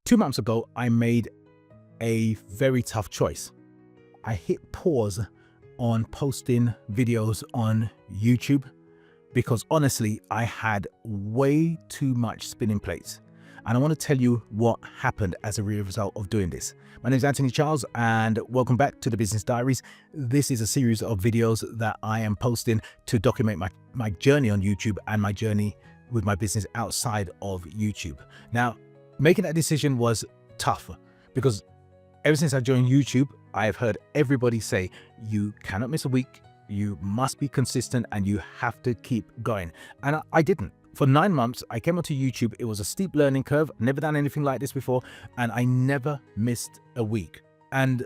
2 months ago, I made a very tough choice. I hit pause on posting videos on YouTube because honestly, I had way too much spinning plates. And I want to tell you what happened as a result of doing this. My name is Anthony Charles and welcome back to the Business Diaries. This is a series of videos that I am posting to document my journey on YouTube and my journey with my business outside of YouTube. Now, making that decision was tough because ever since I joined YouTube, I have heard everybody say, you cannot miss a week, you must be consistent, and you have to keep going. And I didn't. For 9 months, I came onto YouTube. It was a steep learning curve, never done anything like this before, and I never missed a week. And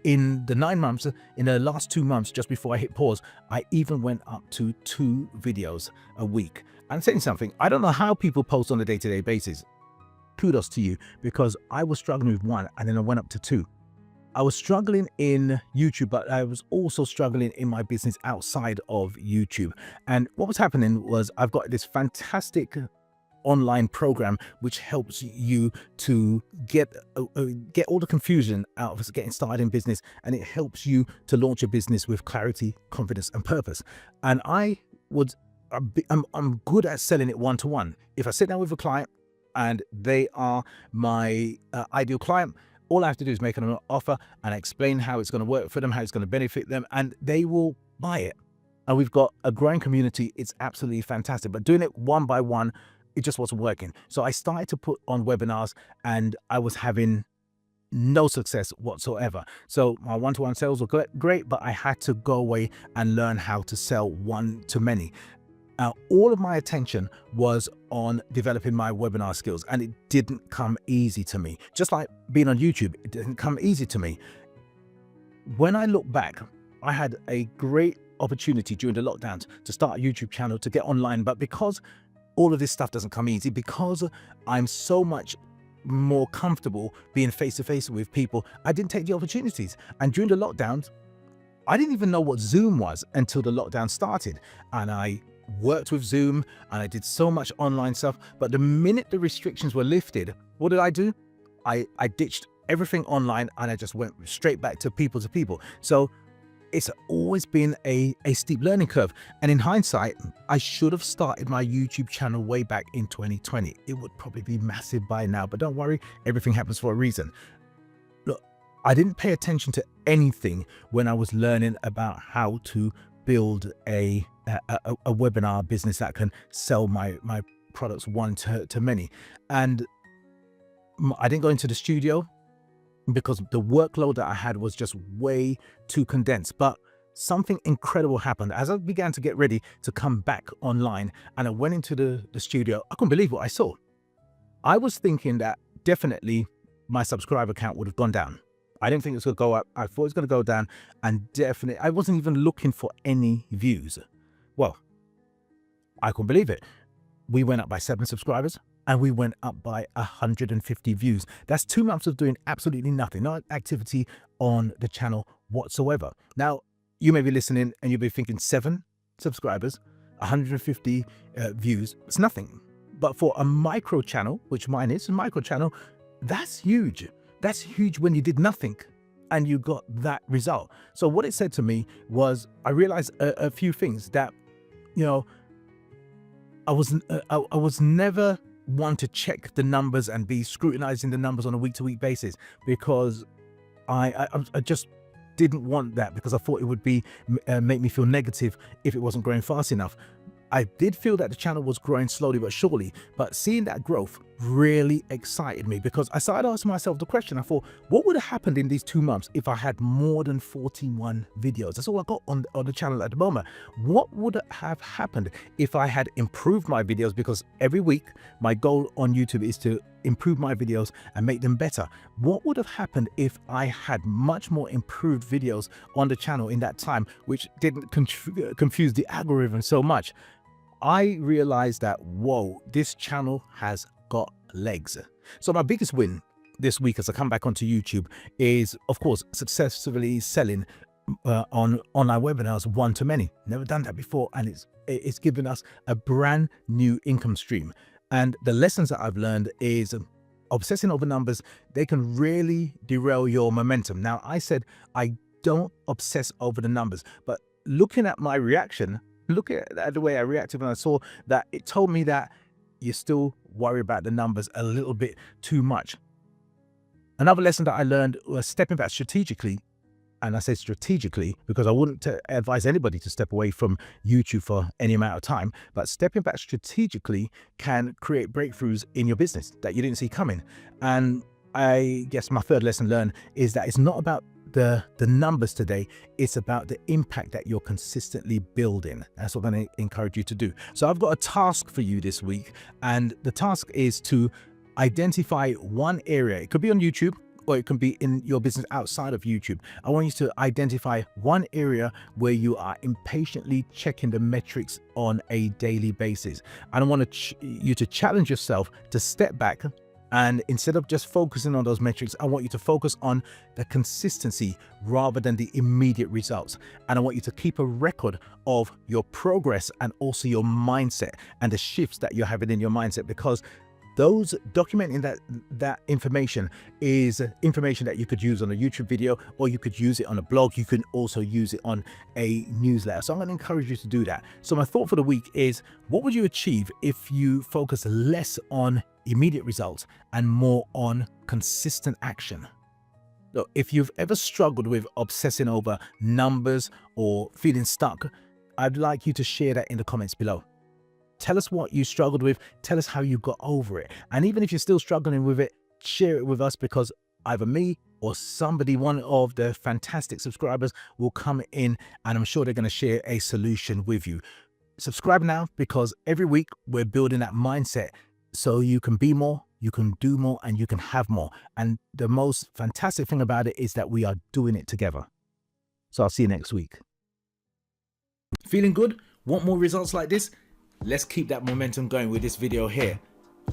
in the 9 months, in the last 2 months, just before I hit pause, I even went up to 2 videos a week. I'm saying something, I don't know how people post on a day-to-day basis. Kudos to you, because I was struggling with 1 and then I went up to 2. I was struggling in YouTube, but I was also struggling in my business outside of YouTube. And what was happening was I've got this fantastic online program which helps you to get all the confusion out of getting started in business, and it helps you to launch a business with clarity, confidence, and purpose. And I'm good at selling it one-to-one. If I sit down with a client and they are my ideal client, all I have to do is make an offer and explain how it's going to work for them, how it's going to benefit them, and they will buy it. And we've got a growing community. It's absolutely fantastic. But doing it one by one, it just wasn't working. So I started to put on webinars and I was having no success whatsoever. So my one-to-one sales were great, but I had to go away and learn how to sell one-to-many. Now, all of my attention was on developing my webinar skills, and it didn't come easy to me. Just like being on YouTube, it didn't come easy to me. When I look back, I had a great opportunity during the lockdowns to start a YouTube channel, to get online. But because all of this stuff doesn't come easy, because I'm so much more comfortable being face-to-face with people, I didn't take the opportunities. And during the lockdowns, I didn't even know what Zoom was until the lockdown started. And I worked with Zoom and I did so much online stuff. But the minute the restrictions were lifted, what did I do? I ditched everything online and I just went straight back to people. So it's always been a steep learning curve. And in hindsight, I should have started my YouTube channel way back in 2020. It would probably be massive by now, but don't worry, everything happens for a reason. Look, I didn't pay attention to anything when I was learning about how to build a webinar business that can sell my products one to many. And I didn't go into the studio because the workload that I had was just way too condensed. But something incredible happened as I began to get ready to come back online, and I went into the studio. I couldn't believe what I saw. I was thinking that definitely my subscriber count would have gone down. I didn't think it was going to go up. I thought it was going to go down, and definitely I wasn't even looking for any views. Well, I couldn't believe it. We went up by 7 subscribers and we went up by 150 views. That's 2 months of doing absolutely nothing, no activity on the channel whatsoever. Now, you may be listening and you'll be thinking 7 subscribers, 150 views, it's nothing. But for a micro channel, which mine is a micro channel, that's huge. That's huge when you did nothing and you got that result. So what it said to me was, I realized a few things that, you know, I was never one to check the numbers and be scrutinizing the numbers on a week-to-week basis, because I just didn't want that, because I thought it would be make me feel negative if it wasn't growing fast enough. I did feel that the channel was growing slowly but surely, but seeing that growth really excited me, because I started asking myself the question. I thought, what would have happened in these 2 months if I had more than 41 videos? That's all I got on the channel at the moment. What would have happened if I had improved my videos? Because every week my goal on YouTube is to improve my videos and make them better. What would have happened if I had much more improved videos on the channel in that time, which didn't confuse the algorithm so much? I realized that, whoa, this channel has got legs. So my biggest win this week as I come back onto YouTube is, of course, successfully selling on online webinars one-to-many. Never done that before, and it's given us a brand new income stream. And the lessons that I've learned is obsessing over numbers, they can really derail your momentum. Now, I said I don't obsess over the numbers, but looking at my reaction, look at the way I reacted when I saw that, it told me that you still worry about the numbers a little bit too much. Another lesson that I learned was stepping back strategically. And I say strategically because I wouldn't advise anybody to step away from YouTube for any amount of time, but stepping back strategically can create breakthroughs in your business that you didn't see coming. And I guess my third lesson learned is that it's not about the numbers today, it's about the impact that you're consistently building. That's what I'm going to encourage you to do. So I've got a task for you this week, and the task is to identify one area. It could be on YouTube, or it can be in your business outside of YouTube. I want you to identify one area where you are impatiently checking the metrics on a daily basis. And I want you to challenge yourself to step back, and instead of just focusing on those metrics, I want you to focus on the consistency rather than the immediate results. And I want you to keep a record of your progress and also your mindset and the shifts that you're having in your mindset, because those documenting that information is information that you could use on a YouTube video, or you could use it on a blog. You can also use it on a newsletter. So I'm going to encourage you to do that. So my thought for the week is, what would you achieve if you focus less on immediate results and more on consistent action? So if you've ever struggled with obsessing over numbers or feeling stuck, I'd like you to share that in the comments below. Tell us what you struggled with. Tell us how you got over it. And even if you're still struggling with it, share it with us, because either me or somebody, one of the fantastic subscribers, will come in and I'm sure they're going to share a solution with you. Subscribe now, because every week we're building that mindset so you can be more, you can do more, and you can have more. And the most fantastic thing about it is that we are doing it together. So I'll see you next week. Feeling good? Want more results like this? Let's keep that momentum going with this video here.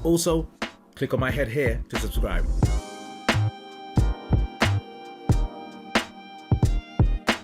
Also, click on my head here to subscribe.